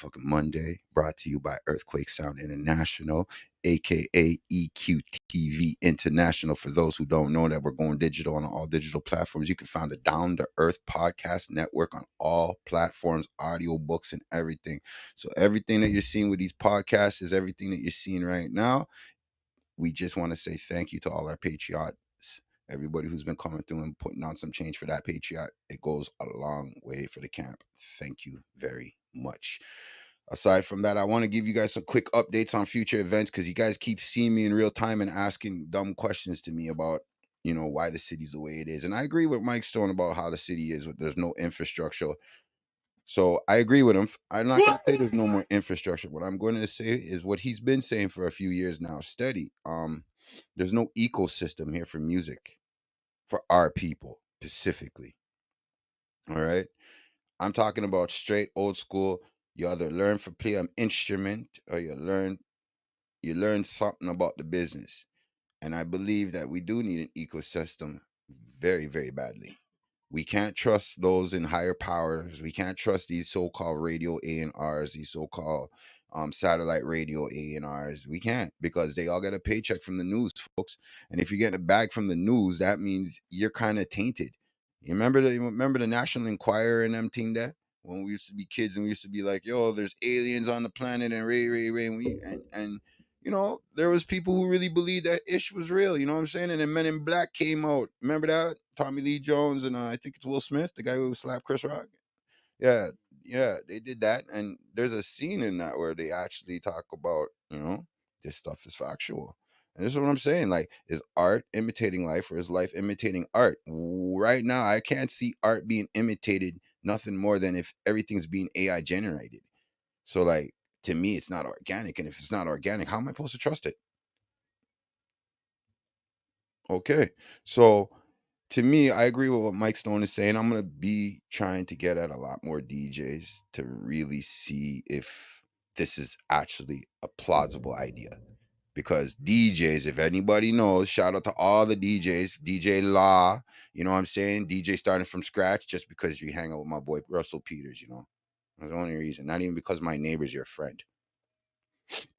motherfucking Monday, brought to you by Earthquake Sound International, aka EQTV International. For those who don't know that we're going digital on all digital platforms, you can find the Down to Earth Podcast Network on all platforms, audio books, and everything. So everything that you're seeing with these podcasts is everything that you're seeing right now. We just want to say thank you to all our patriots, everybody who's been coming through and putting on some change for that patriot. It goes a long way for the camp. Thank you very much. Aside from that, I want to give you guys some quick updates on future events because you guys keep seeing me in real time and asking dumb questions to me about, why the city's the way it is. And I agree with Mike Stone about how the city is. There's no infrastructure. So I agree with him. I'm not going to say there's no more infrastructure. What I'm going to say is what he's been saying for a few years now. Steady. There's no ecosystem here for music for our people specifically. All right. I'm talking about straight old school. You either learn to play an instrument or you learn something about the business. And I believe that we do need an ecosystem very, very badly. We can't trust those in higher powers. We can't trust these so-called radio A&Rs, these so-called satellite radio A&Rs. We can't because they all get a paycheck from the news, folks. And if you're getting a bag from the news, that means you're kind of tainted. You remember the National Enquirer and them thing there? When we used to be kids and we used to be like, yo, there's aliens on the planet and ray, and there was people who really believed that ish was real. You know what I'm saying? And then Men in Black came out. Remember that? Tommy Lee Jones and I think it's Will Smith, the guy who slapped Chris Rock. Yeah, yeah, they did that. And there's a scene in that where they actually talk about, this stuff is factual. And this is what I'm saying. Like, is art imitating life or is life imitating art? Right now, I can't see art being imitated nothing more than if everything's being AI generated. So, like, to me, it's not organic. And if it's not organic, how am I supposed to trust it? Okay. So to me, I agree with what Mike Stone is saying. I'm gonna be trying to get at a lot more DJs to really see if this is actually a plausible idea. Because DJs, if anybody knows, shout out to all the DJs, DJ Law, you know what I'm saying? DJ starting from scratch just because you hang out with my boy Russell Peters. That's the only reason. Not even because my neighbor's your friend.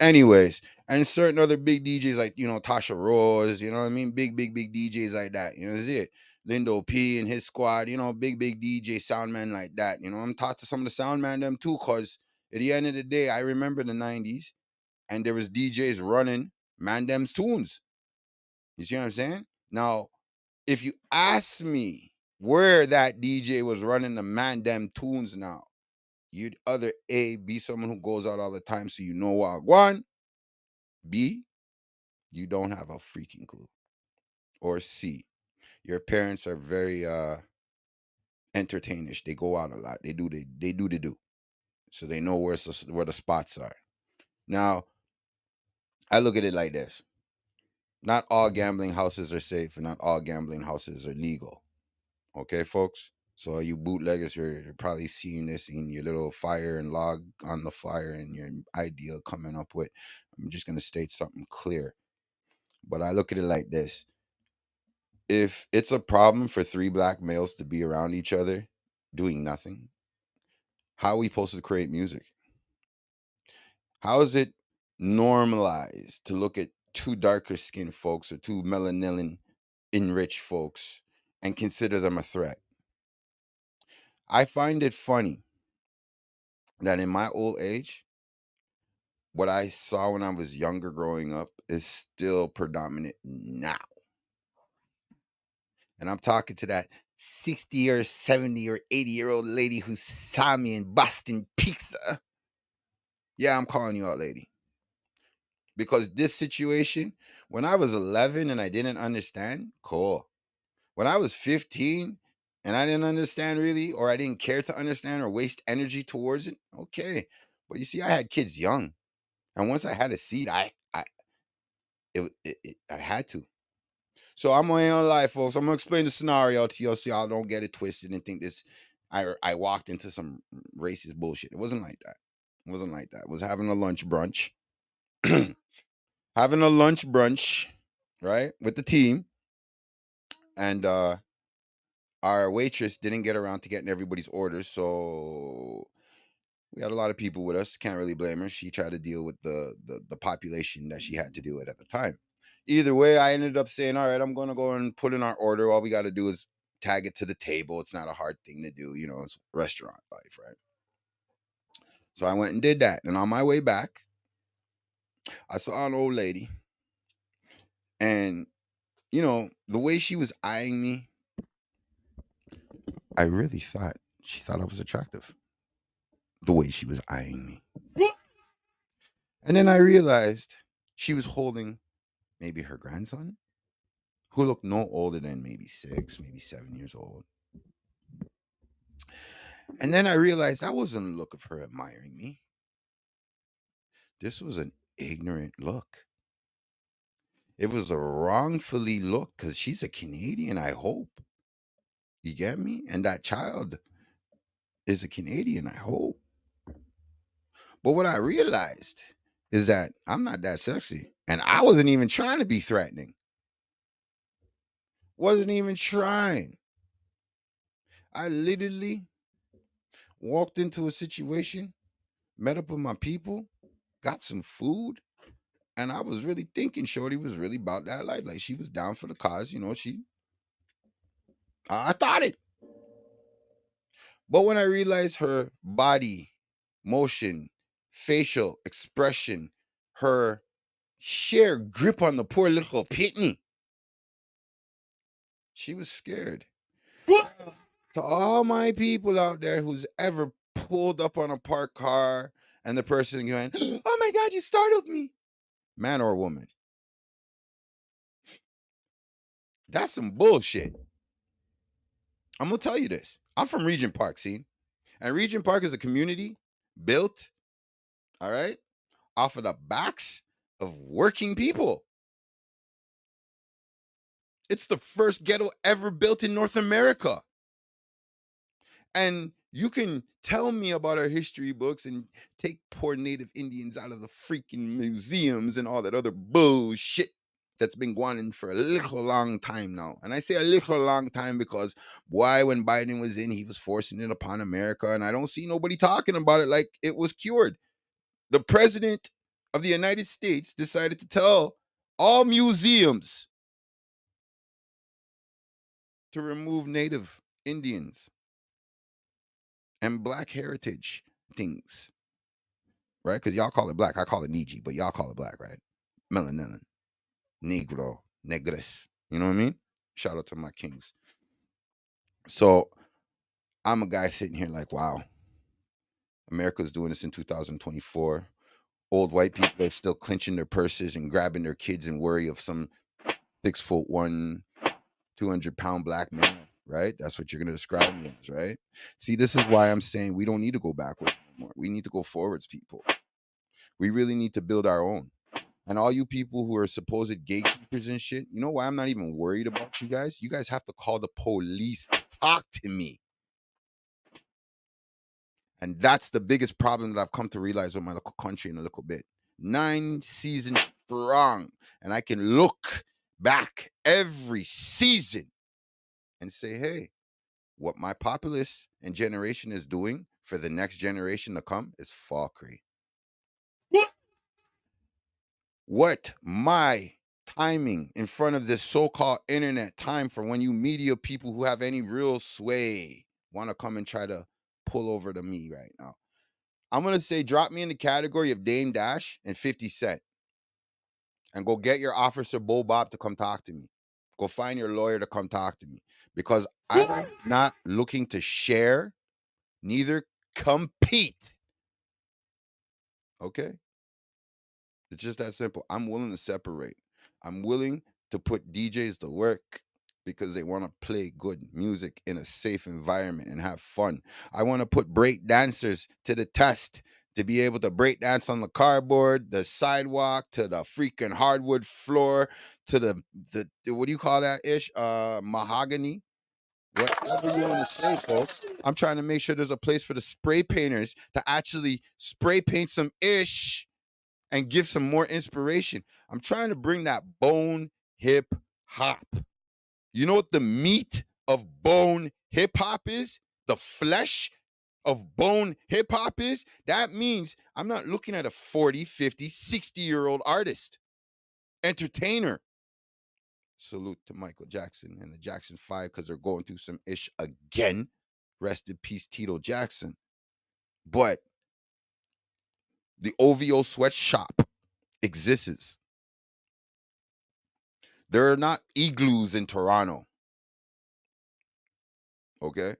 Anyways, and certain other big DJs like Tasha Rose, you know what I mean, big DJs like that. Is it Lindo P and his squad, big DJ sound man like that. I'm taught to some of the sound man them too, cause at the end of the day, I remember the '90s and there was DJs running man them's tunes. You see what I'm saying? Now, if you ask me where that DJ was running the man them tunes now, you'd either A, be someone who goes out all the time so you know what I want. B, you don't have a freaking clue. Or C, your parents are very entertainish. They go out a lot. They do. So they know where the spots are. Now, I look at it like this. Not all gambling houses are safe and not all gambling houses are legal. Okay, folks? So you bootleggers, you're probably seeing this in your little fire and log on the fire and your idea coming up with. I'm just going to state something clear. But I look at it like this. If it's a problem for three black males to be around each other doing nothing, how are we supposed to create music? How is it normalized to look at two darker skinned folks or two melanin enriched folks and consider them a threat? I find it funny that in my old age, what I saw when I was younger growing up is still predominant now. And I'm talking to that 60 or 70 or 80-year-old lady who saw me in Boston Pizza. Yeah, I'm calling you out, lady. Because this situation, when I was 11 and I didn't understand, cool. When I was 15 and I didn't understand really, or I didn't care to understand or waste energy towards it, okay. But you see, I had kids young. And once I had a seat, I had to. So I'm on your life, folks. I'm gonna explain the scenario to you so y'all don't get it twisted and think this. I walked into some racist bullshit. It wasn't like that. It wasn't like that. I was having a lunch brunch, having a lunch brunch, right, with the team, and our waitress didn't get around to getting everybody's orders, so We had a lot of people with us. Can't really blame her. She tried to deal with the population that she had to deal with at the time. Either way, I ended up saying, all right, I'm going to go and put in our order. All we got to do is tag it to the table. It's not a hard thing to do. You know, it's restaurant life, right? So I went and did that. And on my way back, I saw an old lady. And, you know, the way she was eyeing me, I really thought she thought I was attractive. The way she was eyeing me. And then I realized she was holding maybe her grandson, who looked no older than maybe 6, maybe 7 years old. And then I realized that wasn't a look of her admiring me. This was an ignorant look. It was a wrongfully look because she's a Canadian, I hope. You get me? And that child is a Canadian, I hope. But what I realized is that I'm not that sexy. And I wasn't even trying to be threatening. Wasn't even trying. I literally walked into a situation, met up with my people, got some food, and I was really thinking Shorty was really about that life. Like she was down for the cause, you know, I thought it. But when I realized her body, motion, facial expression, her sheer grip on the poor little pitney, she was scared. To all my people out there who's ever pulled up on a parked car and the person going, oh my God, you startled me. Man or woman. That's some bullshit. I'm going to tell you this. I'm from Regent Park, see? And Regent Park is a community built, all right, off of the backs of working people. It's the first ghetto ever built in North America. And you can tell me about our history books and take poor Native Indians out of the freaking museums and all that other bullshit that's been going on for a little long time now. And I say a little long time because why, when Biden was in, he was forcing it upon America. And I don't see nobody talking about it like it was cured. The president of the United States decided to tell all museums to remove Native Indians and Black heritage things, right? Because y'all call it black. I call it Niji, but y'all call it black, right? Melanin, Negro, Negres. You know what I mean? Shout out to my kings. So I'm a guy sitting here like, wow, America's doing this in 2024. Old white people are still clenching their purses and grabbing their kids and worry of some 6'1", 200-pound black man, right? That's what you're going to describe me as, right? See, this is why I'm saying we don't need to go backwards anymore. We need to go forwards, people. We really need to build our own. And all you people who are supposed gatekeepers and shit, you know why I'm not even worried about you guys? You guys have to call the police to talk to me. And that's the biggest problem that I've come to realize with my local country in a little bit. 9 seasons strong. And I can look back every season and say, hey, what my populace and generation is doing for the next generation to come is fuckery. What my timing in front of this so-called internet time for when you media people who have any real sway want to come and try to pull over to me right now. I'm going to say drop me in the category of Dame Dash and 50 Cent and go get your officer Bo Bob to come talk to me. Go find your lawyer to come talk to me because I'm not looking to share, neither compete. Okay? It's just that simple. I'm willing to separate. I'm willing to put DJs to work because they want to play good music in a safe environment and have fun. I want to put break dancers to the test to be able to break dance on the cardboard, the sidewalk, to the freaking hardwood floor, to the what do you call that ish? Mahogany. Whatever you want to say, folks. I'm trying to make sure there's a place for the spray painters to actually spray paint some ish and give some more inspiration. I'm trying to bring that bone hip hop. You know what the meat of bone hip hop is? The flesh of bone hip hop is, that means I'm not looking at a 40, 50, 60-year-old artist, entertainer. Salute to Michael Jackson and the Jackson 5 because they're going through some ish again. Rest in peace, Tito Jackson. But the OVO sweatshop exists. There are not igloos in Toronto. Okay?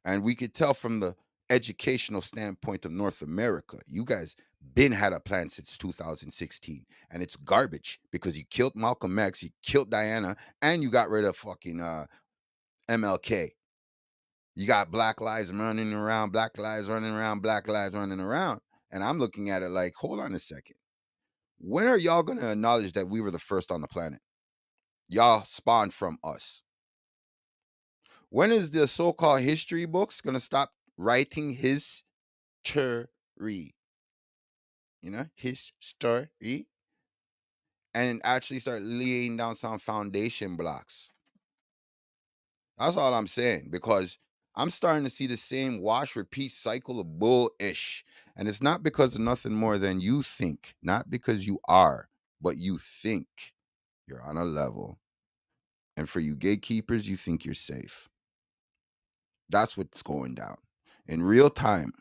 And we could tell from the educational standpoint of North America, you guys been had a plan since 2016, and it's garbage because you killed Malcolm X, you killed Diana, and you got rid of fucking MLK. You got Black Lives running around, Black Lives running around, Black Lives running around, and I'm looking at it like, hold on a second. When are y'all gonna acknowledge that we were the first on the planet? Y'all spawned from us. When is the so-called history books gonna stop writing history? You know, history, and actually start laying down some foundation blocks. That's all I'm saying, because I'm starting to see the same wash repeat cycle of bullish. And it's not because of nothing more than you think, not because you are, but you think you're on a level. And for you gatekeepers, you think you're safe. That's what's going down in real time.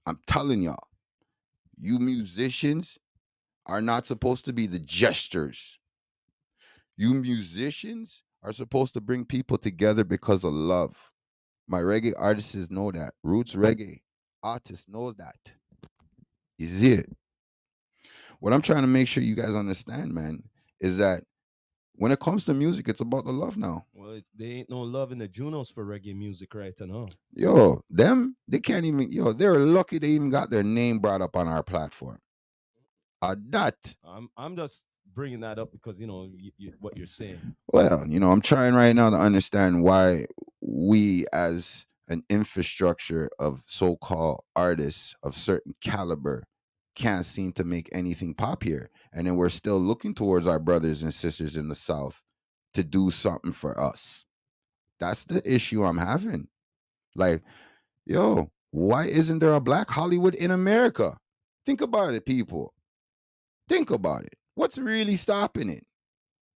I'm telling y'all, you musicians are not supposed to be the gestures. You musicians are supposed to bring people together because of love. My reggae artists know that. Roots reggae artists know that. You see it? What I'm trying to make sure you guys understand, man, is that when it comes to music, it's about the love now. Well, they ain't no love in the Junos for reggae music right now. Yo, them, they can't even, they're lucky they even got their name brought up on our platform. That. I'm just bringing that up because what you're saying. Well, I'm trying right now to understand why we, as an infrastructure of so called artists of certain caliber, can't seem to make anything pop here. And then we're still looking towards our brothers and sisters in the South to do something for us. That's the issue I'm having. Like, yo, why isn't there a Black Hollywood in America? Think about it, people. Think about it. What's really stopping it?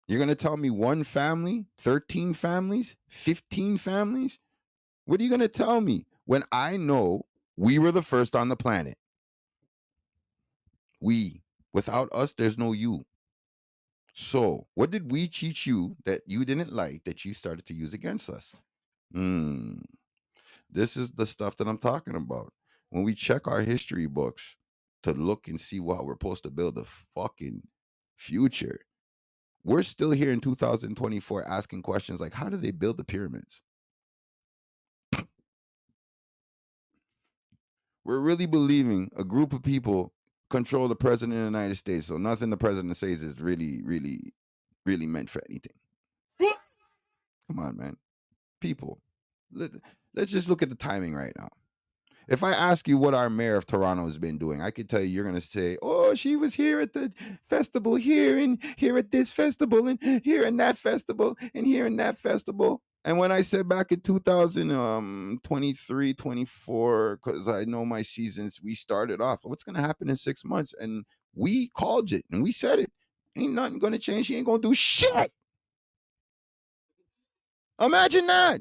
You're going to tell me one family, 13 families, 15 families? What are you going to tell me when I know we were the first on the planet? We. Without us, there's no you. So, what did we teach you that you didn't like that you started to use against us? Hmm. This is the stuff that I'm talking about. When we check our history books to look and see what we're supposed to build a fucking future, we're still here in 2024 asking questions like, how did they build the pyramids? We're really believing a group of people control the president of the United States, so nothing the president says is really, really, really meant for anything. Come on, man. People, let's just look at the timing right now. If I ask you what our mayor of Toronto has been doing, I could tell you, you're going to say, oh, she was here at the festival here and here at this festival and here and that festival and here and that festival. And when I said back in 2023, 24, because I know my seasons, we started off, what's going to happen in 6 months? And we called it and we said it. Ain't nothing going to change. She ain't going to do shit. Imagine that.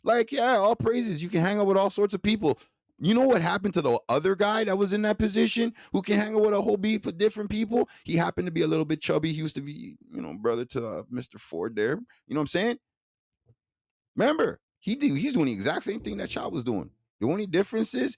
Like, yeah, all praises. You can hang out with all sorts of people. You know what happened to the other guy that was in that position who can hang out with a whole beef of different people? He happened to be a little bit chubby. He used to be, brother to Mr. Ford there. You know what I'm saying? Remember, he's doing the exact same thing that child was doing. The only difference is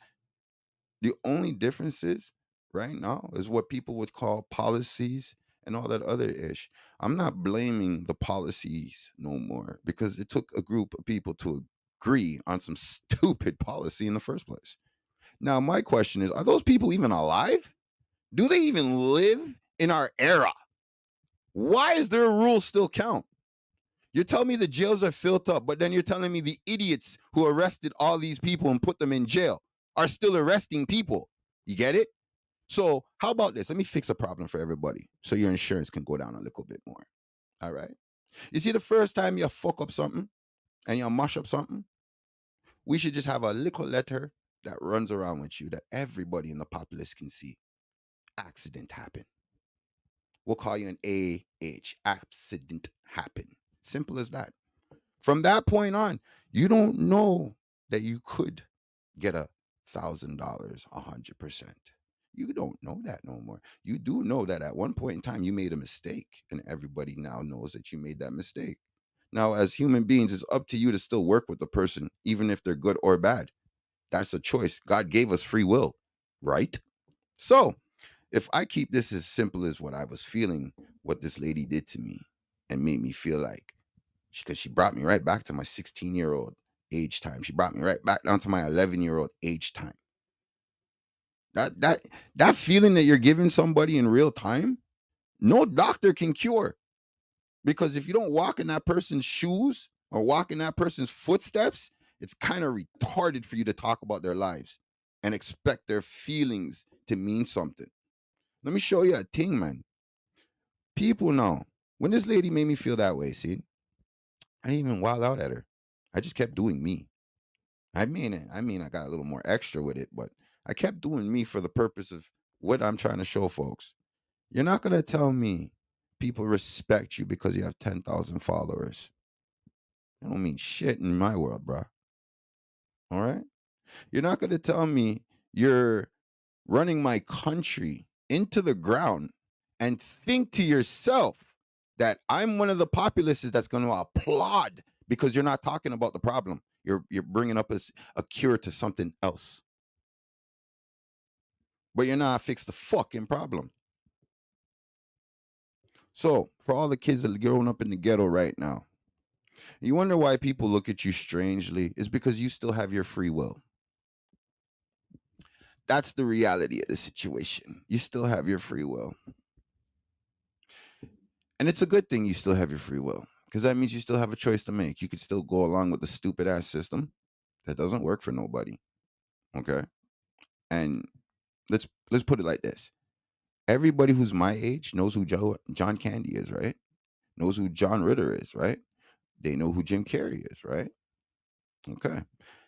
right now is what people would call policies and all that other ish. I'm not blaming the policies no more because it took a group of people to agree on some stupid policy in the first place. Now, my question is, are those people even alive? Do they even live in our era? Why is their rule still count? You're telling me the jails are filled up, but then you're telling me the idiots who arrested all these people and put them in jail are still arresting people. You get it? So, how about this? Let me fix a problem for everybody so your insurance can go down a little bit more. All right? You see, the first time you fuck up something and you mash up something, We should just have a little letter that runs around with you that everybody in the populace can see. Accident happened. We'll call you an AH. Accident happened. Simple as that. From that point on, you don't know that you could get $1,000, 100%. You don't know that no more. You do know that at one point in time you made a mistake, and everybody now knows that you made that mistake. Now, as human beings, it's up to you to still work with the person, even if they're good or bad. That's a choice. God gave us free will, right? So, if I keep this as simple as what I was feeling, what this lady did to me and made me feel like, because she brought me right back to my 16-year-old age time. She brought me right back down to my 11-year-old age time. That feeling that you're giving somebody in real time, no doctor can cure. Because if you don't walk in that person's shoes or walk in that person's footsteps, it's kind of retarded for you to talk about their lives and expect their feelings to mean something. Let me show you a thing, man. People know. When this lady made me feel that way, see, I didn't even wild out at her. I just kept doing me. I mean, I got a little more extra with it, but I kept doing me for the purpose of what I'm trying to show folks. You're not gonna tell me people respect you because you have 10,000 followers. That don't mean shit in my world, bro. All right. You're not gonna tell me you're running my country into the ground and think to yourself that I'm one of the populaces that's going to applaud because you're not talking about the problem. You're bringing up as a cure to something else, but you're not fix the fucking problem. So for all the kids that are growing up in the ghetto right now, you wonder why people look at you strangely. It's because you still have your free will. That's the reality of the situation. You still have your free will. And it's a good thing you still have your free will because that means you still have a choice to make. You could still go along with the stupid ass system that doesn't work for nobody. Okay? And let's put it like this. Everybody who's my age knows who John Candy is, right? Knows who John Ritter is, right? They know who Jim Carrey is, right? Okay.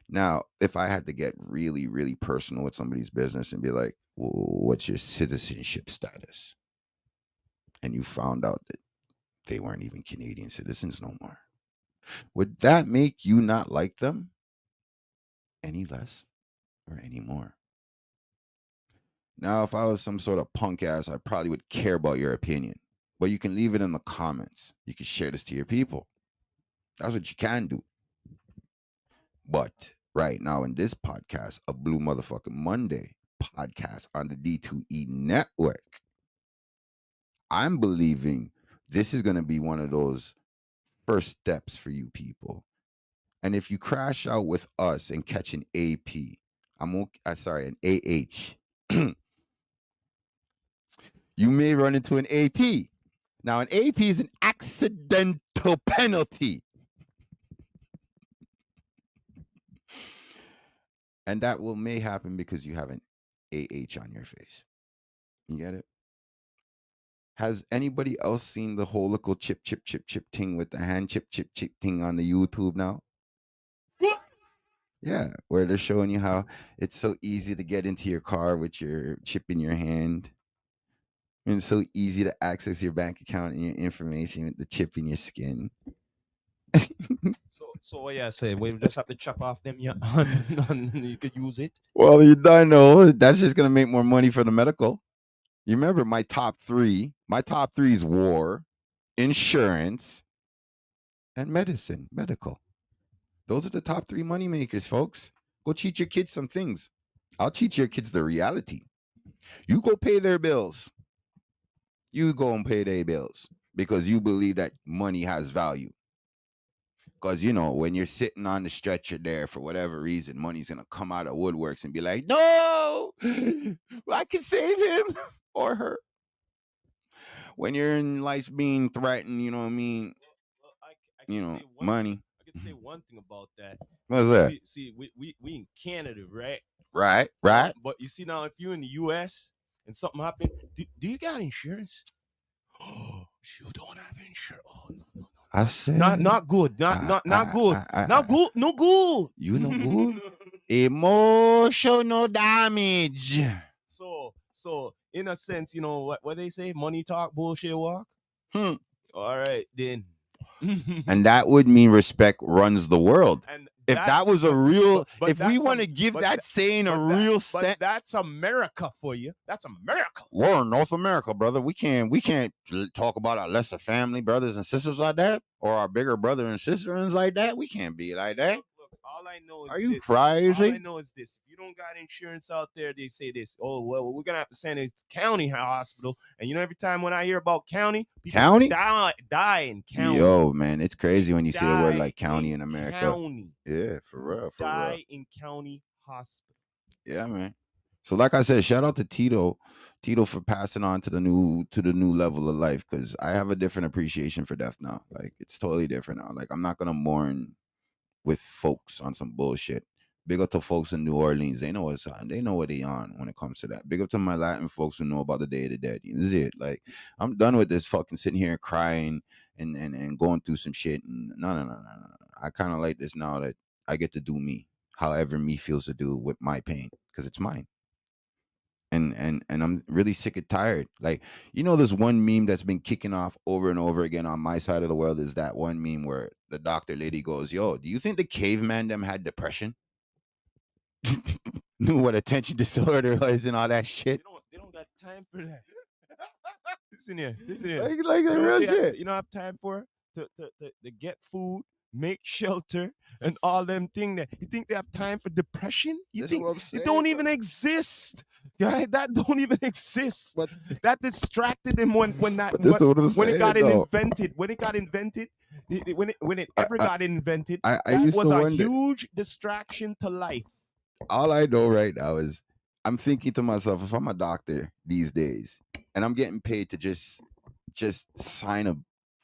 Now, if I had to get really, really personal with somebody's business and be like, what's your citizenship status? And you found out that they weren't even Canadian citizens no more. Would that make you not like them any less or any more? Now, if I was some sort of punk ass, I probably would care about your opinion. But you can leave it in the comments. You can share this to your people. That's what you can do. But right now in this podcast, a Blue Motherfucking Monday podcast on the D2E network, I'm believing this is going to be one of those first steps for you people. And if you crash out with us and catch an AP, sorry, an AH, you may run into an AP. Now, an AP is an accidental penalty. And that may happen because you have an AH on your face. You get it? Has anybody else seen the whole little chip, chip, chip, chip thing with the hand chip, chip, chip thing on the YouTube now? Yeah, where they're showing you how it's so easy to get into your car with your chip in your hand. And it's so easy to access your bank account and your information with the chip in your skin. So what you say? We just have to chop off them yeah, and you could use it. Well, you don't know. That's just going to make more money for the medical. You remember my top three? My top three is war, insurance, and medicine, medical. Those are the top three money makers, folks. Go teach your kids some things. I'll teach your kids the reality. You go pay their bills. You go and pay their bills because you believe that money has value. Because, when you're sitting on the stretcher there for whatever reason, money's going to come out of woodworks and be like, no, I can save him or her. When you're in life's being threatened, you know what I mean? I can say one thing. Money. I can say one thing about that. What's that? See, we in Canada, right? Right, right. But you see now, if you're in the U.S. and something happened, do you got insurance? Oh, you don't have insurance. Oh no. I said, Not good. I, Not good. I, Not good. No good. you know good? Emotional damage. So in a sense, you know what they say, money talk, bullshit walk. Hmm. All right then. And that would mean respect runs the world. And If that, that was a real, but if we that's want to give that saying a but that real but stamp, that's America for you. That's America. we're in North America, brother. We can't talk about our lesser family brothers and sisters like that, or our bigger brother and sisters like that. We can't be like that. Look, all I know is Are you this. All I crazy? know is this. If you don't got insurance out there, they say this. Oh well, we're gonna have to send it to county hospital. And you know, every time when I hear about county, people County? die in county. Yo, man, it's crazy People when you say a word die like county in in America. county. Yeah, for real, for real. Die in county hospital. Yeah, man. So like I said, shout out to Tito for passing on to the new level of life, because I have a different appreciation for death now. Like it's totally different now. Like I'm not gonna mourn with folks on some bullshit. Big up to folks in New Orleans. They know what's on. They know what they on when it comes to that. Big up to my Latin folks who know about the Day of the Dead. This is it. Like I'm done with this fucking sitting here and crying and going through some shit. And no. I kind of like this now that I get to do me, however me feels to do with my pain, because it's mine. And I'm really sick and tired. Like, this one meme that's been kicking off over and over again on my side of the world is that one meme where the doctor lady goes, "Yo, do you think the caveman them had depression? Knew what attention disorder was and all that shit?" They don't got time for that. Listen here. Listen here. Like You that know what real they have, shit. you don't have time for to get food, make shelter, and all them things. That you think they have time for depression? You This is think what I'm it saying, don't bro. even exist? Guy, that don't even exist. But That distracted them when that but this is what I'm when it saying got though. invented. When it got invented, when it I, ever I got invented, I that used was to a wonder. huge distraction to life. All I know right now is I'm thinking to myself, if I'm a doctor these days and I'm getting paid to just sign a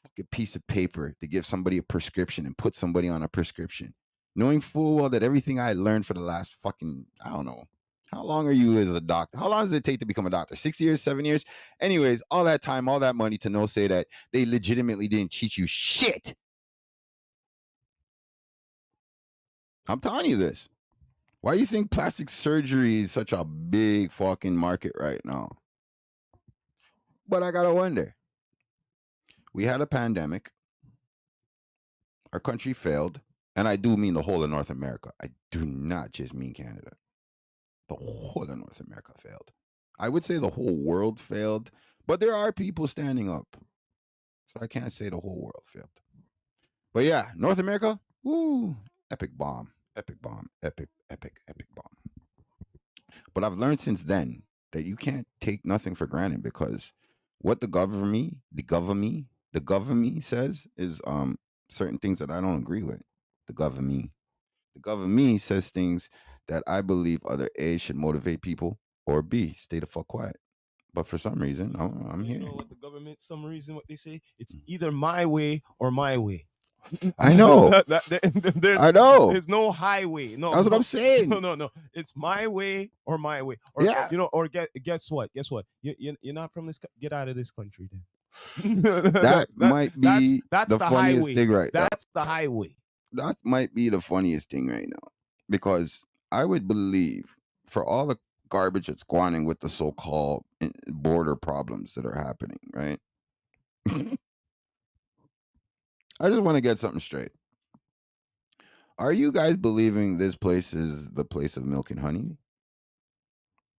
fucking piece of paper to give somebody a prescription and put somebody on a prescription, knowing full well that everything I learned for the last fucking, I don't know, how long are you as a doctor? How long does it take to become a doctor? 6 years, 7 years? Anyways, all that time, all that money to know say that they legitimately didn't teach you shit. I'm telling you this. Why do you think plastic surgery is such a big fucking market right now? But I gotta wonder. We had a pandemic. Our country failed. And I do mean the whole of North America. I do not just mean Canada. The whole of North America failed. I would say the whole world failed, but there are people standing up. So I can't say the whole world failed. But yeah, North America, woo, epic bomb. Epic bomb. Epic bomb. But I've learned since then that you can't take nothing for granted, because what the government says is certain things that I don't agree with. The government. The government says things that I believe either A should motivate people or B stay the fuck quiet. But for some reason, I'm And you here. know what the government, some reason, what they say? It's either my way or my way. I know. There's I know. no highway. No, That's what I'm no, no, saying. no, no. It's my way or my way. Or Yeah. or guess what? Guess what? You're not from this. Get out of this country then. That might be That's the the funniest highway. thing right now. That's the highway. That might be the funniest thing right now, because I would believe for all the garbage that's going on with the so-called border problems that are happening, right? I just want to get something straight. Are you guys believing this place is the place of milk and honey?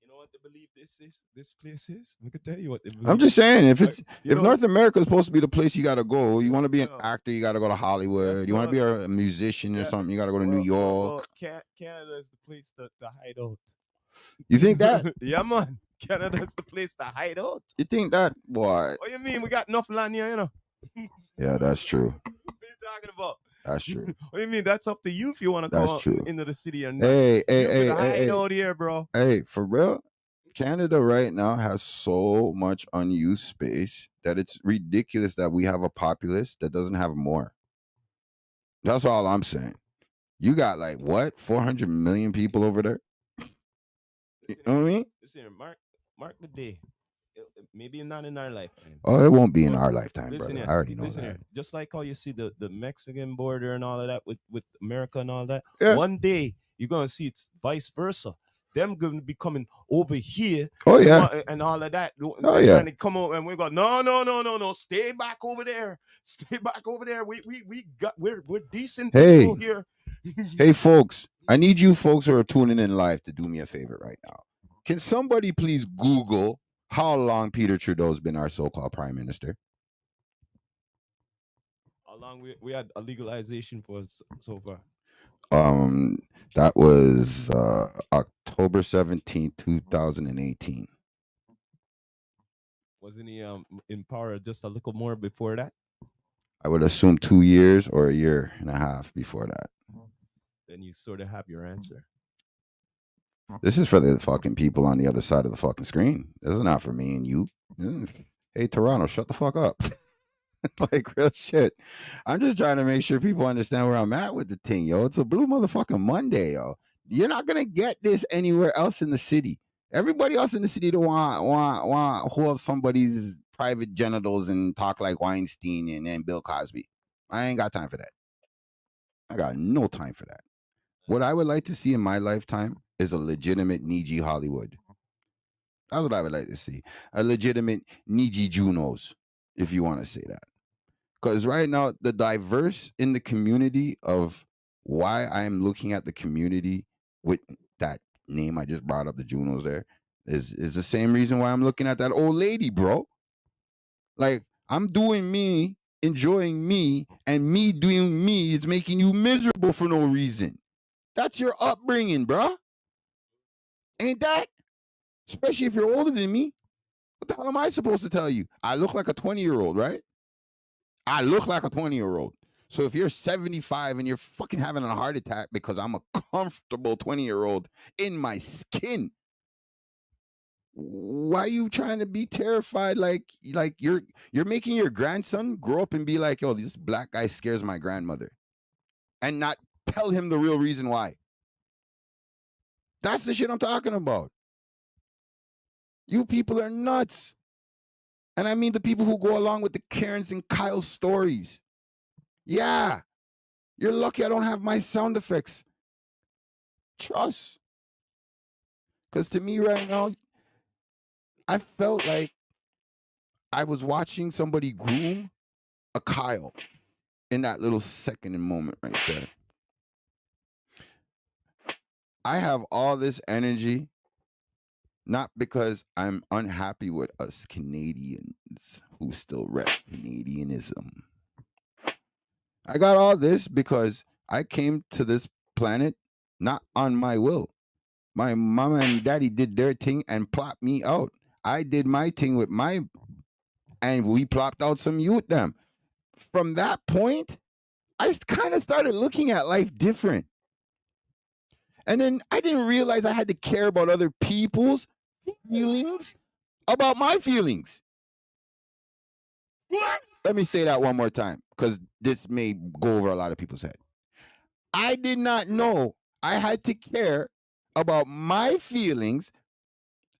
You know what they believe this is? This place is? I can tell you what they I'm believe. just saying, You if know, North America is supposed to be the place you got to go, you want to be an no. actor, you got to go to Hollywood. Yes, You want to sir. be a musician or Yeah. something, you got to go to New York. Canada is the place to hide out. You think that? Yeah, man. Canada is the place to hide out. You think that? Boy, What you mean? We got enough land here, you know. yeah, that's true. What are you talking about? That's true. What do you mean? That's up to you if you want to come That's out true. into the city or not. Hey, hey, You could hey, hey, hide hey, out here, bro. hey, for real? Canada right now has so much unused space that it's ridiculous that we have a populace that doesn't have more. That's all I'm saying. You got like what, 400 million people over there? You Listen know here. what I mean? Listen here. Mark the day. maybe not in our lifetime. Oh, it won't be in But our lifetime, listen brother. here, I already know listen that. here. Just like how you see the Mexican border and all of that with America and all that, Yeah. one day you're gonna see it's vice versa. Them gonna be coming over here Oh and yeah. and all of that, Oh and yeah. trying to come over, and we go, no, no, no, no, no, stay back over there, stay back over there. We got we're decent people Hey, here. hey, folks. I need you folks who are tuning in live to do me a favor right now. Can somebody please Google how long Peter Trudeau's been our so-called prime minister? How long we had a legalization for so far? Um, that was October 17th, 2018. Wasn't he in power just a little more before that? I would assume 2 years or a year and a half before that. Then you sort of have your answer. This is for the fucking people on the other side of the fucking screen. This is not for me and you. Hey, Toronto, shut the fuck up. Like real shit. I'm just trying to make sure people understand where I'm at with the thing, yo. It's a blue motherfucking Monday, yo. You're not gonna get this anywhere else in the city. Everybody else in the city don't want hold somebody's private genitals and talk like Weinstein and Bill Cosby. I ain't got time for that. I got no time for that. What I would like to see in my lifetime is a legitimate Niji Hollywood. That's what I would like to see. A legitimate Niji Junos, if you want to say that. Because right now, the diverse in the community of why I'm looking at the community with that name I just brought up, the Junos there, is the same reason why I'm looking at that old lady, bro. Like, I'm doing me, enjoying me, and me doing me is making you miserable for no reason. That's your upbringing, bro. Ain't that? Especially if you're older than me. What the hell am I supposed to tell you? I look like a 20-year-old, right? I look like a 20-year-old. So if you're 75 and you're fucking having a heart attack because I'm a comfortable 20-year-old in my skin, why are you trying to be terrified? Like you're making your grandson grow up and be like, yo, this black guy scares my grandmother, and not tell him the real reason why. That's the shit I'm talking about. You people are nuts. And I mean the people who go along with the Karens and Kyle stories. Yeah, you're lucky I don't have my sound effects. Trust. Because to me right now, I felt like I was watching somebody groom a Kyle in that little second and moment right there. I have all this energy, not because I'm unhappy with us Canadians who still rep Canadianism. I got all this because I came to this planet not on my will. My mama and daddy did their thing and plopped me out. I did my thing with my, and we plopped out some youth them. From that point, I kind of started looking at life different. And then I didn't realize I had to care about other people's feelings about my feelings. Let me say that one more time because this may go over a lot of people's head. I did not know I had to care about my feelings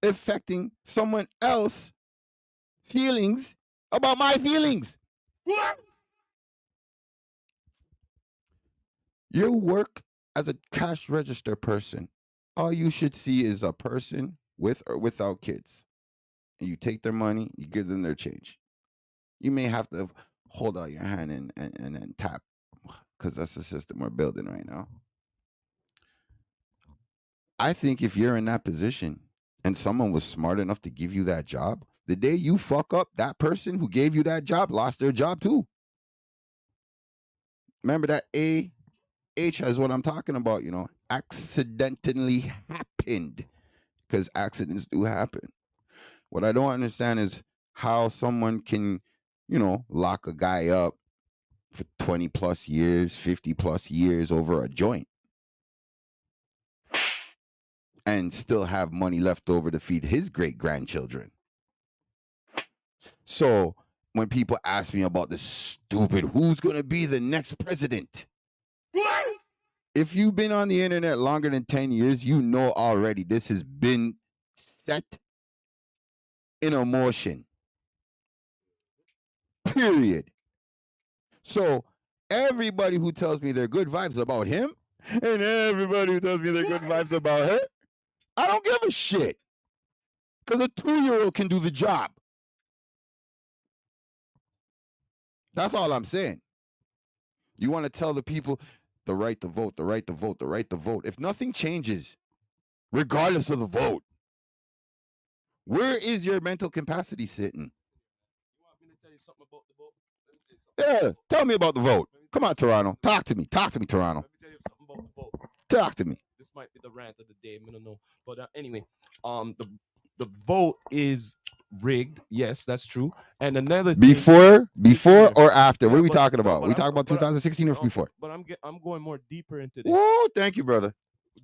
affecting someone else's feelings about my feelings. You work as a cash register person. All you should see is a person with or without kids. And you take their money, you give them their change. You may have to hold out your hand and tap because that's the system we're building right now. I think if you're in that position and someone was smart enough to give you that job, the day you fuck up, that person who gave you that job lost their job too. Remember that AH is what I'm talking about, accidentally happened because accidents do happen. What I don't understand is how someone can, lock a guy up for 20 plus years, 50 plus years over a joint and still have money left over to feed his great grandchildren. So when people ask me about this stupid, who's going to be the next president? If you've been on the internet longer than 10 years, you know already this has been set in emotion. Period. So everybody who tells me they're good vibes about him, and everybody who tells me they're good vibes about her, I don't give a shit. Because a 2-year-old can do the job. That's all I'm saying. You want to tell the people the right to vote, the right to vote, the right to vote. If nothing changes, regardless of the vote, where is your mental capacity sitting? You want me to tell you something about the vote? Let me tell you something Yeah, about tell me about the vote. Let me Come tell on, you something Toronto. about the Talk to me. Talk to me, Toronto. Let me tell you something about the vote. Talk to me. This might be the rant of the day. I don't know, but anyway, the vote is rigged. Yes, that's true. And another thing, listen Before here. or after? What Yeah, are we but talking no, about? but We I'm talking about but 2016 or no, before? but I'm going more deeper into this. Whoa, thank you, brother.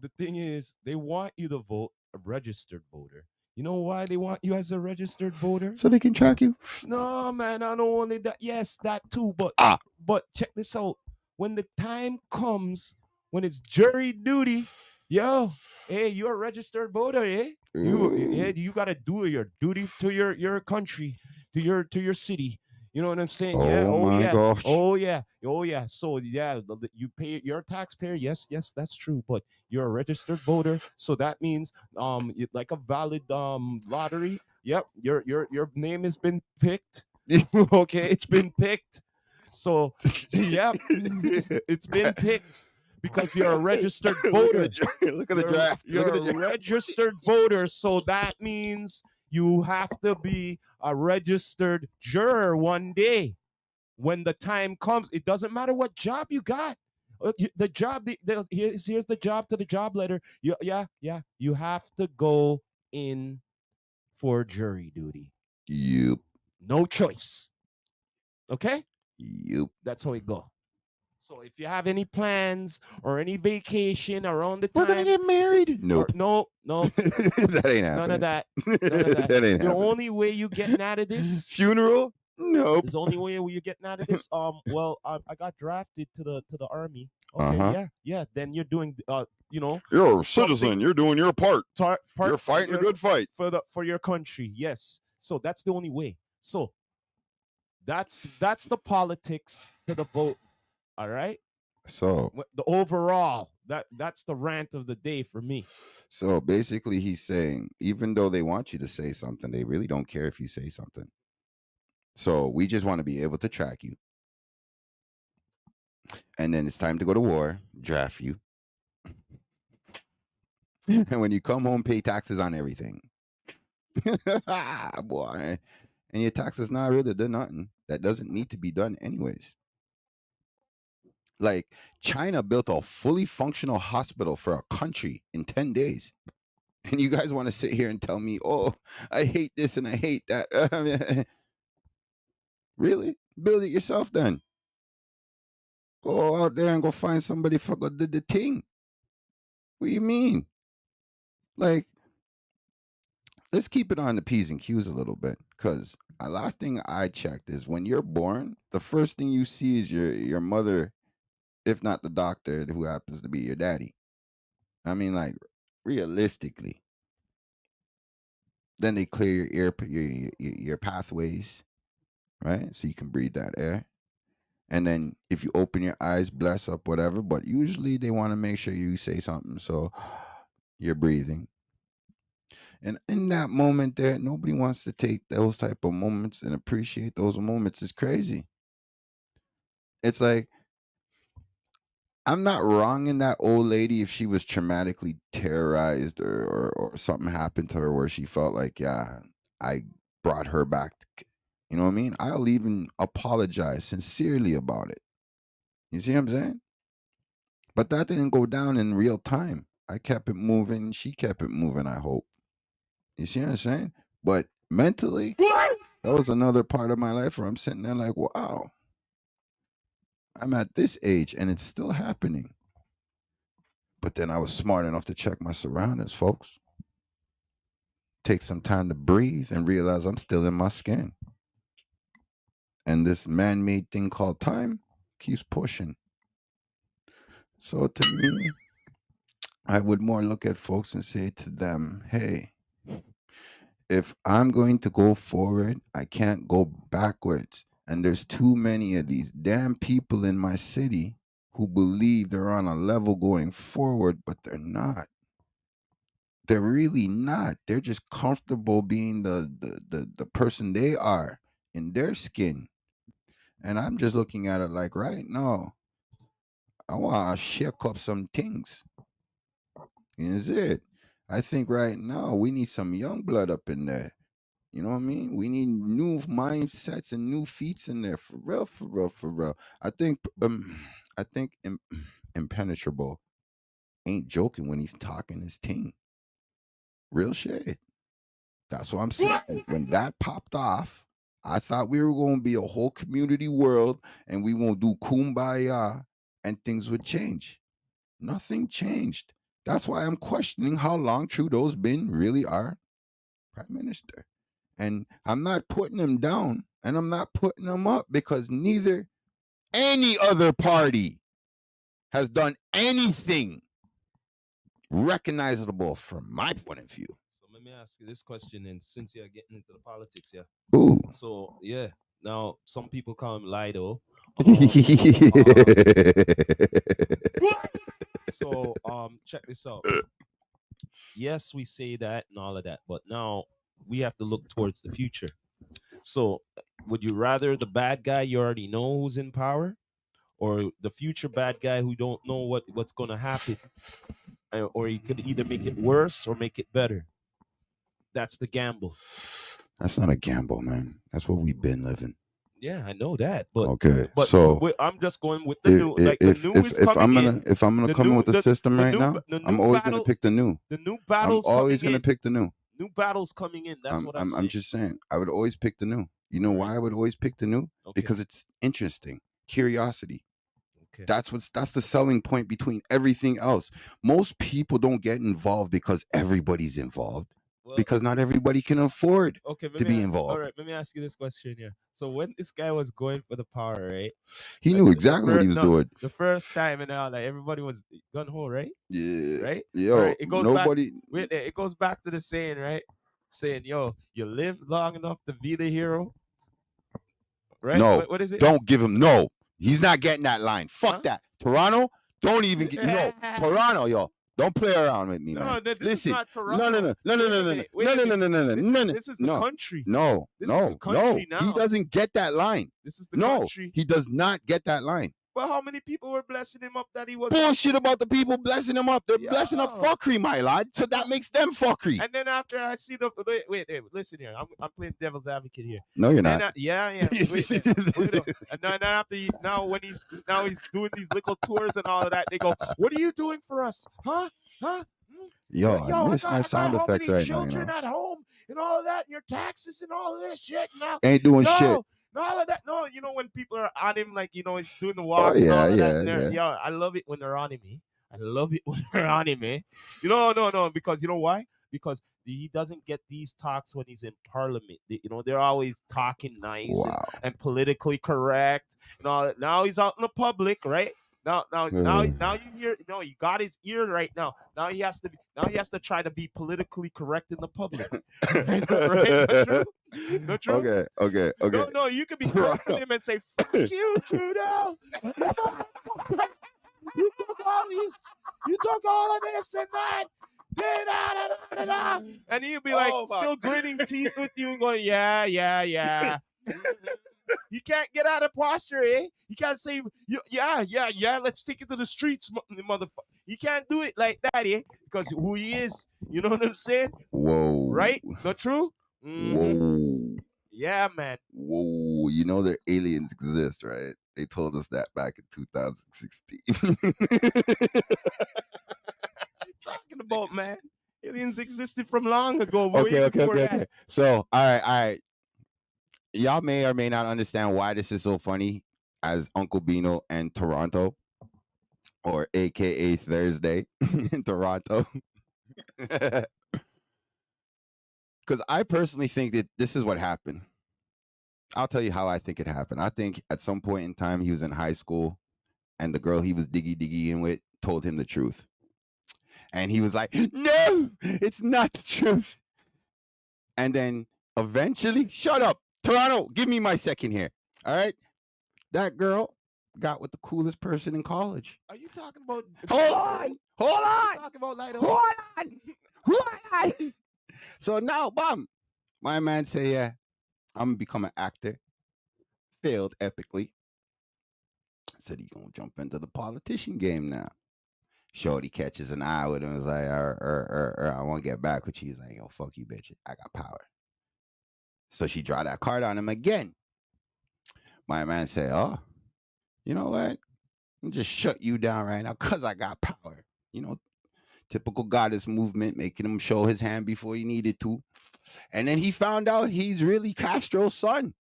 The thing is, they want you to vote a registered voter. You know why they want you as a registered voter? So they can track you. No, man, not only that. Yes, that too. Ah, But check this out. When the time comes, when it's jury duty, yo, hey, you're a registered voter, eh? You gotta do your duty to your country, to your city. You know what I'm saying? Yeah. oh Oh my yeah. gosh. Oh yeah. Oh yeah. So yeah, you pay your taxpayer. Yes, yes, that's true. But you're a registered voter, so that means like a valid lottery. Yep, your name has been picked. Okay, it's been picked. So yeah, it's been picked because you're a registered voter. Look at the draft. Look You're at a the draft. registered voter, so that means you have to be a registered juror one day when the time comes. It doesn't matter what job you got. The job, here's the job to the job letter. Yeah, you have to go in for jury duty. Yep. No choice. Okay, Yep. that's how it go. So if you have any plans or any vacation around the We're gonna time, get married. or Nope. no, That ain't none of happening. that, none of that. That ain't The happening. only way you getting out of this Funeral? Nope. is the only way you're getting out of this. Well, I got drafted to the army. Uh Okay, huh. yeah. Then you're doing You're a something citizen. You're doing your part. part You're fighting a good fight. for your country. Yes. So that's the only way. So that's the politics to the vote. All right. So, The overall, that's the rant of the day for me. so basically, he's saying even though they want you to say something, they really don't care if you say something. So we just want to be able to track you, and then it's time to go to war, draft you, and when you come home, pay taxes on everything. Boy, and your taxes not really done nothing. That doesn't need to be done anyways. Like China built a fully functional hospital for a country in 10 days. And you guys want to sit here and tell me, "Oh, I hate this and I hate that." Really? Build it yourself then. Go out there and go find somebody for go did the thing. What do you mean? Like, let's keep it on the P's and Q's a little bit. Cause last thing I checked is when you're born, the first thing you see is your mother, if not the doctor who happens to be your daddy. I mean, like, realistically. Then they clear your pathways, right? So you can breathe that air. And then if you open your eyes, bless up, whatever. But usually they want to make sure you say something. So you're breathing. And in that moment there, nobody wants to take those type of moments and appreciate those moments. It's crazy. It's like I'm not wrong in that old lady if she was traumatically terrorized or something happened to her where she felt like, yeah, I brought her back. You know what I mean? I'll even apologize sincerely about it. You see what I'm saying? But that didn't go down in real time. I kept it moving. She kept it moving, I hope. You see what I'm saying? But mentally, that was another part of my life where I'm sitting there like, wow, I'm at this age and it's still happening. But then I was smart enough to check my surroundings, folks. Take some time to breathe and realize I'm still in my skin. And this man made thing called time keeps pushing. So to me, I would more look at folks and say to them, hey, if I'm going to go forward, I can't go backwards. And there's too many of these damn people in my city who believe they're on a level going forward, but they're not. They're really not. They're just comfortable being the person they are in their skin. And I'm just looking at it like right now, I want to shake up some things. Is it? I think right now we need some young blood up in there. You know what I mean? We need new mindsets and new feats in there for real, for real, for real. I think impenetrable ain't joking when he's talking his thing. Real shit. That's what I'm saying. When that popped off, I thought we were going to be a whole community world and we won't do kumbaya and things would change. Nothing changed. That's why I'm questioning how long Trudeau's been really our prime minister. And I'm not putting him down and I'm not putting him up because neither any other party has done anything recognizable from my point of view. So let me ask you this question, and since you're getting into the politics, yeah. Ooh. So yeah, now some people call him Lido. Um, so check this out. Yes, we say that and all of that, but now we have to look towards the future. So would you rather the bad guy you already know who's in power, or the future bad guy who don't know what's going to happen, or he could either make it worse or make it better? That's the gamble. That's not a gamble, man. That's what we've been living. Yeah, I know that, but Okay, but so I'm just going with the new. Like the new is if coming in. if I'm gonna The come in new with a system the right new now, the I'm new always gonna battle pick the new. the new I'm battles always coming gonna in. pick the new. New battles coming in. That's what I'm I'm saying. just saying. I would always pick the new. You know All right. why I would always pick the new? Okay. Because it's interesting. Curiosity. Okay. That's the selling point between everything else. Most people don't get involved because everybody's involved. Well, Because not everybody can afford okay. to be All involved. right. Let me ask you this question here. So when this guy was going for the power, right? He Like knew exactly what he was no, doing. the first time and all, like everybody was gun ho, right? Yeah. Right. All Yo, right. It goes back. nobody. Wait, it goes back to the saying, right? Saying, "Yo, you live long enough to be the hero." Right? No, What is it? don't give him. No, he's not getting that line. Fuck Huh? that. Toronto, don't even get. No, Toronto, yo. Don't play around with me, man. No, this is Listen, not no, no, Toronto. no, no, no, Wait no, a no, no, minute. Wait no, a no, no, minute. no, no, This no, no, this is the no, country. no, This is the no, no. country He now. doesn't get that line. This is the No, country. he does not get that line. But how many people were blessing him up that he was Bullshit about the people blessing him up. They're blessing up Yo. fuckery, my lad. So that makes them fuckery. And then after I see the wait, listen here. I'm playing devil's advocate here. No, you're And then not. yeah. Wait, and then after now when he's doing these little tours and all of that, they go, "What are you doing for us, huh? Huh? Yo, I miss my I got sound how effects many right now. You children know, at home and all of that, and your taxes and all of this shit now. ain't doing shit. No, all of that. No, when people are on him, like he's doing the Oh walk and yeah, all of that. yeah, And yeah. yo, I love it when they're on him. I love it when they're on him, eh? No, because you know why? Because he doesn't get these talks when he's in parliament. They're always talking nice Wow. and politically correct. Now he's out in the public, right? Now you hear. No, you got his ear right now. Now he has to try to be politically correct in the public. Right? Not true. Not true. Okay. No, you could be close to him and say, "Fuck you, Trudeau. You took all these, you took all of this and that." And he'll be like, still gritting teeth with you and going, yeah. You can't get out of posture, eh? You can't say, yeah, let's take it to the streets, motherfucker. You can't do it like that, eh? Because who he is, you know what I'm saying? Whoa. Right? Not true? Whoa. Yeah, man. Whoa. You know that aliens exist, right? They told us that back in 2016. What you talking about, man? Aliens existed from long ago. Okay. So, all right. Y'all may or may not understand why this is so funny as Uncle Bino and Toronto, or AKA Thursday in Toronto. Because I personally think that this is what happened. I'll tell you how I think it happened. I think at some point in time he was in high school and the girl he was diggy with told him the truth. And he was like, no, it's not the truth. And then eventually, shut up, Toronto. Give me my second here. All right, that girl got with the coolest person in college. Are you talking about? Hold on, hold You on, talking about hold on, hold on. So now, bum, my man say, yeah, I'm gonna become an actor. Failed epically. Said he gonna jump into the politician game now. Shorty catches an eye with him. Is like, I want to get back with you. He's like, yo, fuck you, bitch. I got power. So she draw that card on him again. My man say, oh, you know what? I'm just shut you down right now because I got power. You know, typical goddess movement, making him show his hand before he needed to. And then he found out he's really Castro's son.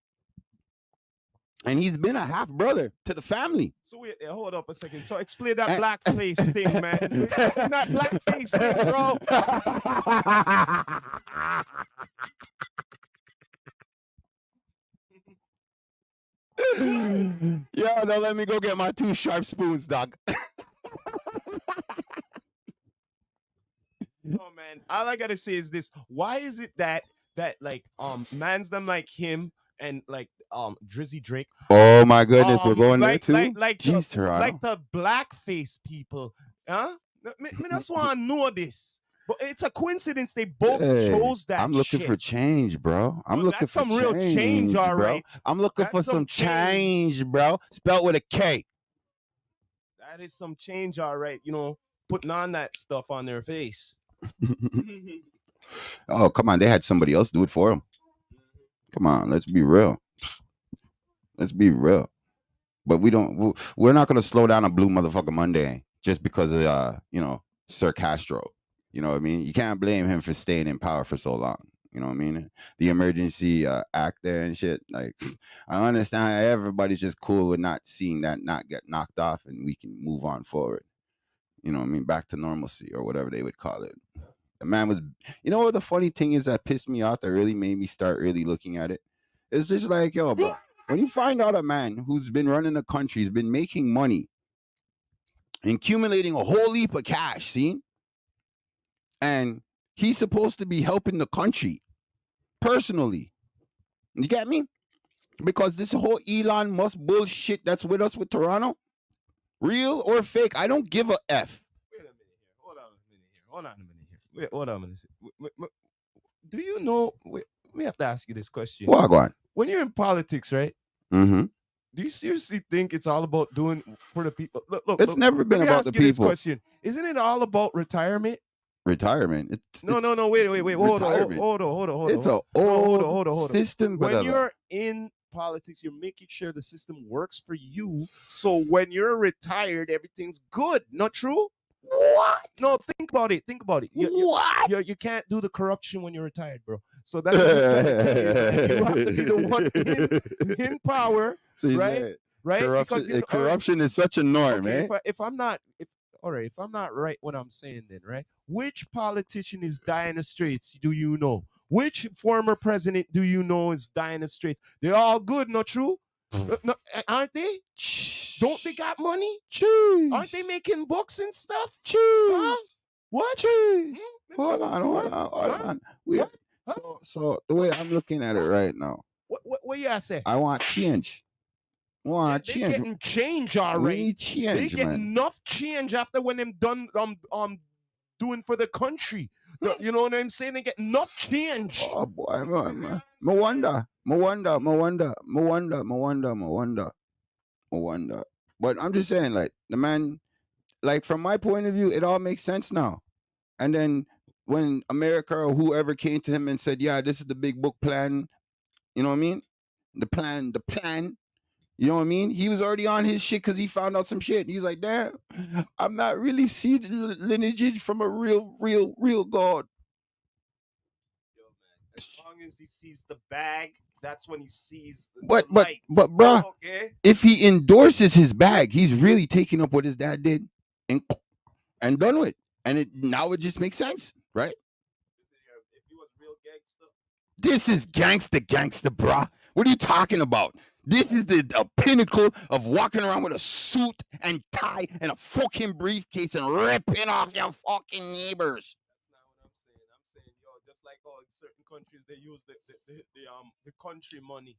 And he's been a half brother to the family. So wait, hold up a second. So explain that blackface thing, man. Explain that blackface thing, bro. Yeah, now let me go get my 2 sharp spoons, dog. Oh man, all I gotta say is this: why is it that like mans them like him and like Drizzy Drake, Oh my goodness, we're going there too. Jeez, like Toronto. the blackface people, huh? Me just want to know this, but it's a coincidence they both Hey, chose that I'm looking shit. for change, bro. I'm No, looking that's for some real change, all bro. right. I'm looking for That's some some change, bro. Spelled with a K. That is some change, all right. You know, putting on that stuff on their face. Oh, come on. They had somebody else do it for them. Come on, let's be real. Let's be real. But we're not gonna slow down a blue motherfucker Monday just because of Sir Castro. You know what I mean? You can't blame him for staying in power for so long. You know what I mean? The emergency act there and shit. Like, I understand everybody's just cool with not seeing that not get knocked off, and we can move on forward. You know what I mean? Back to normalcy or whatever they would call it. The man was, you know what the funny thing is that pissed me off that really made me start really looking at it? It's just like, yo, bro, when you find out a man who's been running the country, has been making money, accumulating a whole heap of cash, see? And he's supposed to be helping the country personally. You get me? Because this whole Elon Musk bullshit that's with us with Toronto, real or fake, I don't give a F. Wait a minute here. Hold on a minute here. Hold on a minute here. Wait, hold on a minute. Do you know? Wait, let me have to ask you this question. Wagwan. When you're in politics, right? Mm-hmm. Do you seriously think it's all about doing for the people? It's Look. never Let been me about the ask you this people. question: isn't it all about retirement? Retirement. No. Wait. Retirement. Hold on. It's a No, old hold on. system, When brother. you're in politics, you're making sure the system works for you. So when you're retired, everything's good. Not true? What? No, think about it. Think about it. What? You can't do the corruption when you're retired, bro. So that's what I'm trying to tell you. That you have to be the one in power, So you right? said Right? corruption. Because you know, all right, Corruption is such a norm, okay. eh? If I'm not, if all right, if I'm not right, what I'm saying then, right? Which politician is dying the streets? Do you know? Which former president do you know is dying the streets? They're all good, not true? No, aren't they? Don't they got money? Cheese. Aren't they making books and stuff? Cheese. Huh? What? Cheese. Hmm? Hold on. Huh? We What? Huh? so the way I'm looking at it right now, What you say? I want change. Yeah, Want they change. getting change, all We right. need They change, get man. enough change after when them done doing for the country. You know what I'm saying? They get enough change. Oh boy, Mwanda. But I'm just saying, like the man, like from my point of view, it all makes sense now. And then when America or whoever came to him and said, "Yeah, this is the big book plan," you know what I mean? The plan. You know what I mean? He was already on his shit because he found out some shit. He's like, "Damn, I'm not really seed lineage from a real God." Yo, man. As long as he sees the bag, that's when he sees the But lights. bruh, Okay. if he endorses his bag, he's really taking up what his dad did and done with. And now it just makes sense, right? If he was real gangster. This is gangster, bruh. What are you talking about? This is the pinnacle of walking around with a suit and tie and a fucking briefcase and ripping off your fucking neighbors. That's not what I'm saying. I'm saying, yo, just like all certain countries they use the country money.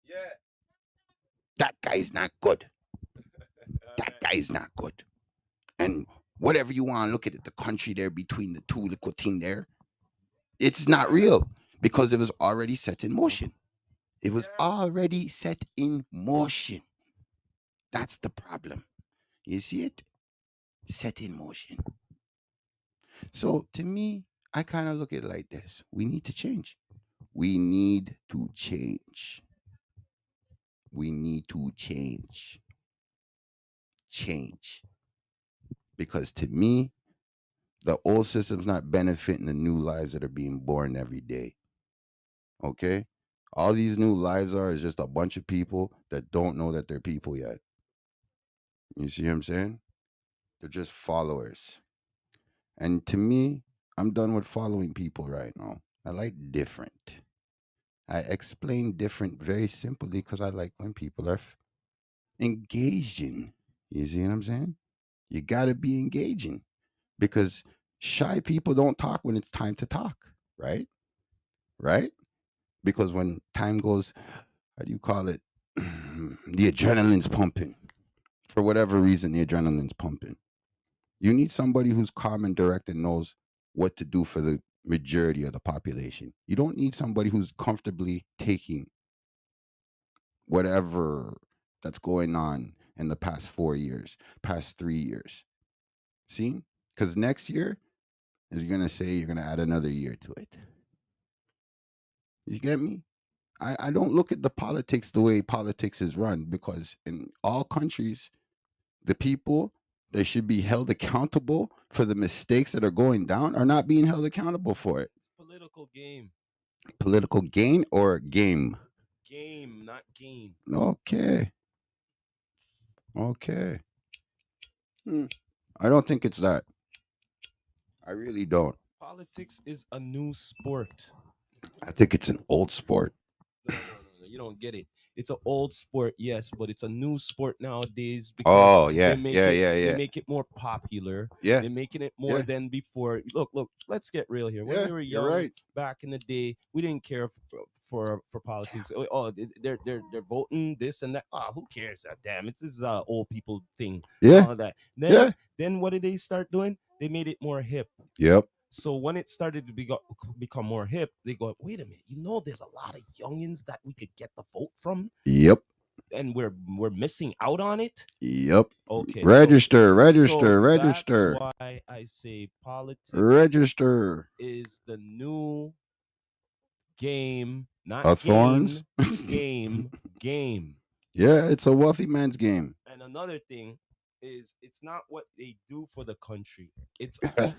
Yeah. That guy is not good. All That right. guy is not good. And whatever you want to look at it, the country there between the two little thing there, it's not Yeah. real because it was already set in motion. It was Yeah. already set in motion. That's the problem. You see it? Set in motion. So to me, I kind of look at it like this. We need to change. We need to change. We need to change. Change. Because to me, the old system's not benefiting the new lives that are being born every day. Okay? All these new lives are is just a bunch of people that don't know that they're people yet. You see what I'm saying? They're just followers. And to me, I'm done with following people right now. I like different. I explain different very simply because I like when people are engaging. You see what I'm saying? You got to be engaging because shy people don't talk when it's time to talk, right? Right? Because when time goes, how do you call it? The adrenaline's pumping. For whatever reason, the adrenaline's pumping. You need somebody who's calm and direct and knows what to do for the majority of the population. You don't need somebody who's comfortably taking whatever that's going on in the past 4 years, past 3 years. See? Because next year is you're gonna say you're gonna add another year to it. You get me? I don't look at the politics the way politics is run because in all countries, the people that should be held accountable for the mistakes that are going down are not being held accountable for it. It's political game. Political gain or game? Game, not gain. Okay. Okay. Hmm. I don't think it's that. I really don't. Politics is a new sport. I think it's an old sport. No. You don't get it. It's an old sport, yes, but it's a new sport nowadays because Oh, yeah. Yeah, yeah, they yeah. make it more popular. Yeah. They're making it more Yeah. than before. Look. Let's get real here. When Yeah. we were You're young right. back in the day, we didn't care for politics. They're voting this and that. Ah, who cares? Ah, damn, it's this old people thing and Yeah. all of that. Yeah. Then what did they start doing? They made it more hip. Yep. So when it started to become more hip, they go, wait a minute, there's a lot of youngins that we could get the vote from, Yep. and we're missing out on it. Yep. Okay, Register, so register, that's register, why I say politics register. is the new game, not Thorns. gain, game, game. Yeah, it's a wealthy man's game. And another thing is it's not what they do for the country. It's all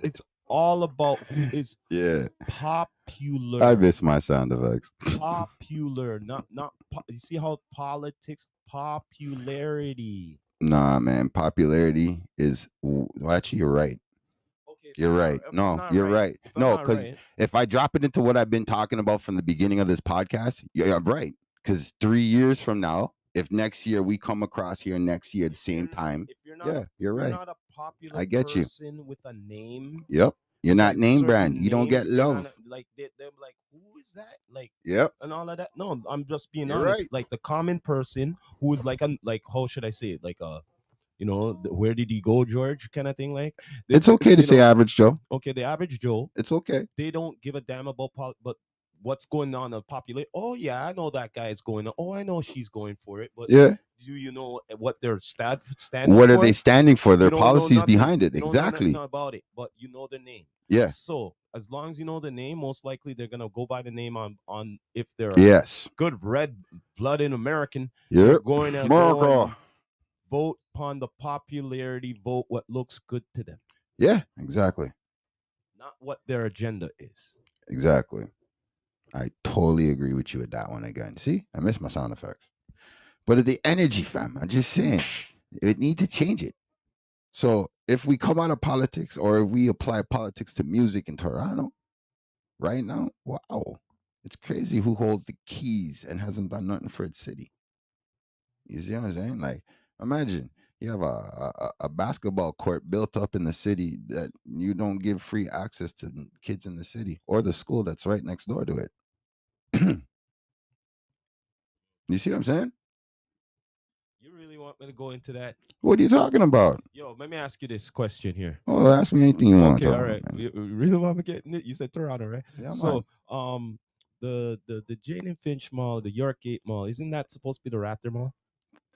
it's all about who is Yeah, I popular. miss my sound effects. Popular, you see how politics popularity. Nah, man, popularity is. Well, actually, you're right. Okay, You're right. if I'm No, not you're right, right. No, because right, if I drop it into what I've been talking about from the beginning of this podcast, yeah, I'm right. Because 3 years from now, if next year we come across here next year at the same time, yeah, if you're you're right. not a popular I get you. person with a name, Yep. You're with not a name brand. certain You don't name, get you're not love. like they're like, who is that, like, Yep. and all of that. No, I'm just being You're honest. right. Like the common person who is like how should I say it, like where did he go, George, kind of thing, like the, It's okay to you say know average Joe. okay, the average Joe, It's okay. they don't give a damn about but what's going on in the population. Oh yeah, I know that guy is going on. Oh, I know she's going for it, but Yeah. do you know what they're standing What are they for? standing for? You Their don't know policies nothing. behind it. You don't know nothing Exactly. about it, but you know the name. Yeah. So as long as you know the name, most likely they're gonna go by the name on if they're a Yes. good red blooded American, they're Yep. going to go and America. vote upon the popularity vote what looks good to them, Yeah. Exactly. not what their agenda is. Exactly. I totally agree with you with that one again. See, I miss my sound effects. But the energy, fam, I'm just saying, it need to change it. So if we come out of politics or if we apply politics to music in Toronto right now, wow, it's crazy who holds the keys and hasn't done nothing for its city. You see what I'm saying? Like, imagine You have a basketball court built up in the city that you don't give free access to kids in the city or the school that's right next door to it. You see what I'm saying? You really want me to go into that? What are you talking about? Yo, let me ask you this question here. Oh, ask me anything you want to Okay, talk all about, right. man. You really want me to get in it? You said Toronto, right? Yeah, man. So, the Jane and Finch Mall, the York Gate Mall, isn't that supposed to be the Raptor Mall?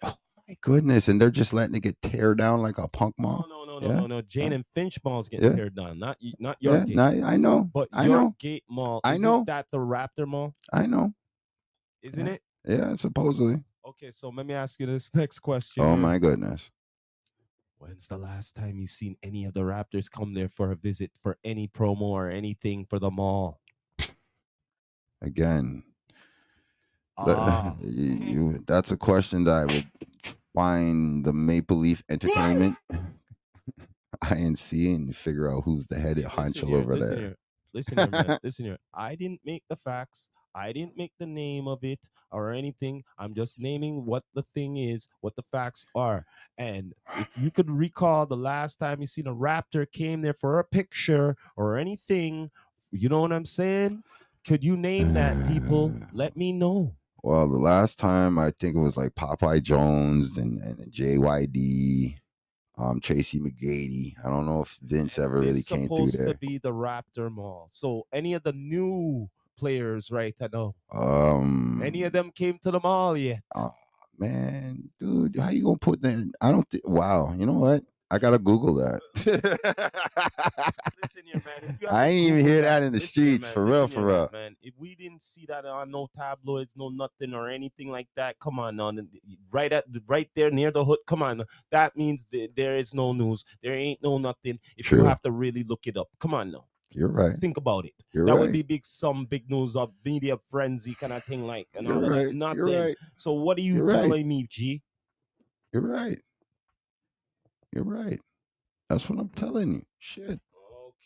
Oh my goodness, and they're just letting it get tear down like a punk No, mall. no, no, no, Yeah, no, no. Jane yeah, and Finch Mall is getting yeah, teared down, not yeah. York Gate, No, I know, but I York know, Gate Mall. I Isn't know, that the Raptor Mall? I know. Isn't Yeah, it? yeah. Supposedly. Okay, so let me ask you this next question Oh here. my goodness. When's the last time you seen any of the Raptors come there for a visit for any promo or anything for the mall? Again, Ah, that's a question that I would find the Maple Leaf Entertainment INC and figure out who's the head listen honcho here, over listen there. here, listen here, man. Listen here. I didn't make the facts. I didn't make the name of it or anything. I'm just naming what the thing is, what the facts are. And if you could recall the last time you seen a raptor came there for a picture or anything, you know what I'm saying? Could you name that, people? Let me know. Well, the last time I think it was like Popeye Jones and JYD, Tracy McGrady. I don't know if Vince And ever this really came through supposed to there. be the Raptor Mall. So any of the new players, right? I know. Any of Um, them came to the mall yet? oh, man, dude, how you gonna put that? I don't think. Wow, you know what? I gotta Google that. Listen here, man. If you have I to ain't even Google hear that, that in the listen here, streets man. for real, Listen for here, that real. man. If we didn't see that on no tabloids, no nothing or anything like that, come on, on right there near the hood. Come on, that means there is no news. There ain't no nothing. If you True, have to really look it up, come on now. you're right. Think about it. You're That would right. be big news of media frenzy kind of thing, like and You're all of that. right. You're Nothing. right. So what are you You're right. telling me, G? You're right. You're right. That's what I'm telling you. Shit.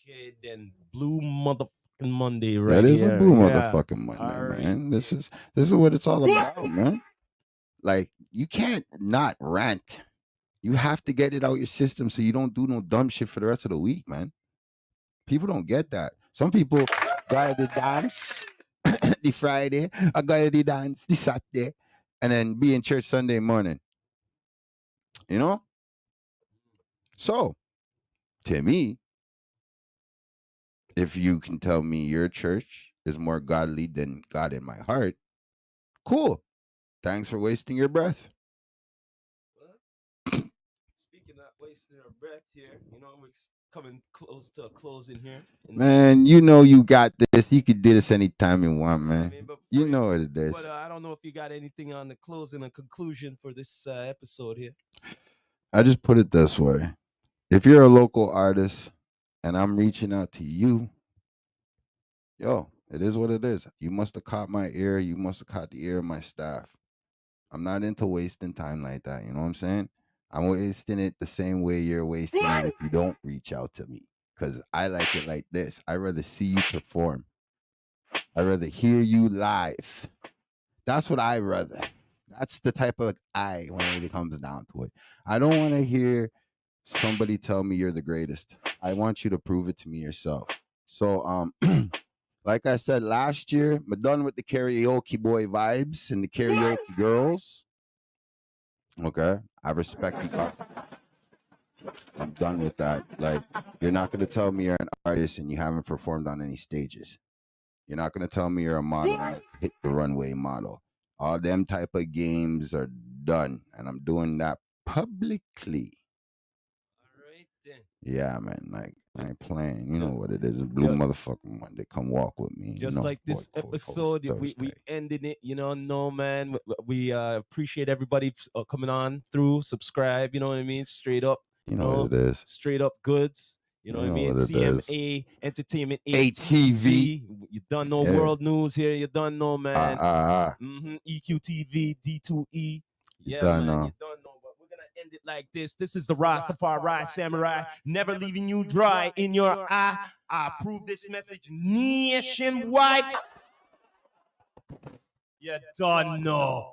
Okay, then Blue motherfucking Monday That right is a here. blue Yeah. motherfucking Monday, All right man. then. This is what it's all about, man. Like you can't not rant. You have to get it out your system so you don't do no dumb shit for the rest of the week, man. People don't get that. Some people go to dance the Friday, I go to dance the Saturday, and then be in church Sunday morning. You know? So to me, if you can tell me your church is more godly than God in my heart, cool. Thanks for wasting your breath. Well, speaking of wasting our breath here, we're coming close to a closing here. Man, you know you got this. You can do this anytime you want, You know what I man. mean? But You before you, know what it but is. I don't know if you got anything on the closing and conclusion for this episode here. I just put it this way. If you're a local artist and I'm reaching out to you, yo, it is what it is. You must have caught my ear. You must have caught the ear of my staff. I'm not into wasting time like that. You know what I'm saying? I'm wasting it the same way you're wasting it if you don't reach out to me. Because I like it like this. I'd rather see you perform. I'd rather hear you live. That's what I rather. That's the type of I when it comes down to it. I don't want to hear somebody tell me you're the greatest. I want you to prove it to me yourself. So like I said last year, I'm done with the karaoke boy vibes and the karaoke girls. Okay. I respect the art. I'm done with that. Like, you're not gonna tell me you're an artist and you haven't performed on any stages. You're not gonna tell me you're a model and hit the runway model. All them type of games are done, and I'm doing that publicly. All right then. Yeah, man. Like I ain't playing. You know Just, what it is. Blue just, motherfucking one. They come walk with me. You just know, like boy this code host episode, we Thursday. ending it. No man. We appreciate everybody coming on through. Subscribe. You know what I mean? Straight up. You You know what know, it is. straight up goods. You know You what I know mean? what it is. CMA Entertainment ATV. ATV. You done know Yeah. world news here. You done know, man. EQTV D2E. You Yeah, done man. You know. don't know, but we're gonna end it like this. This is the Rastafari Samurai, never leaving you dry in your eye. I approve this message nationwide. You don't know.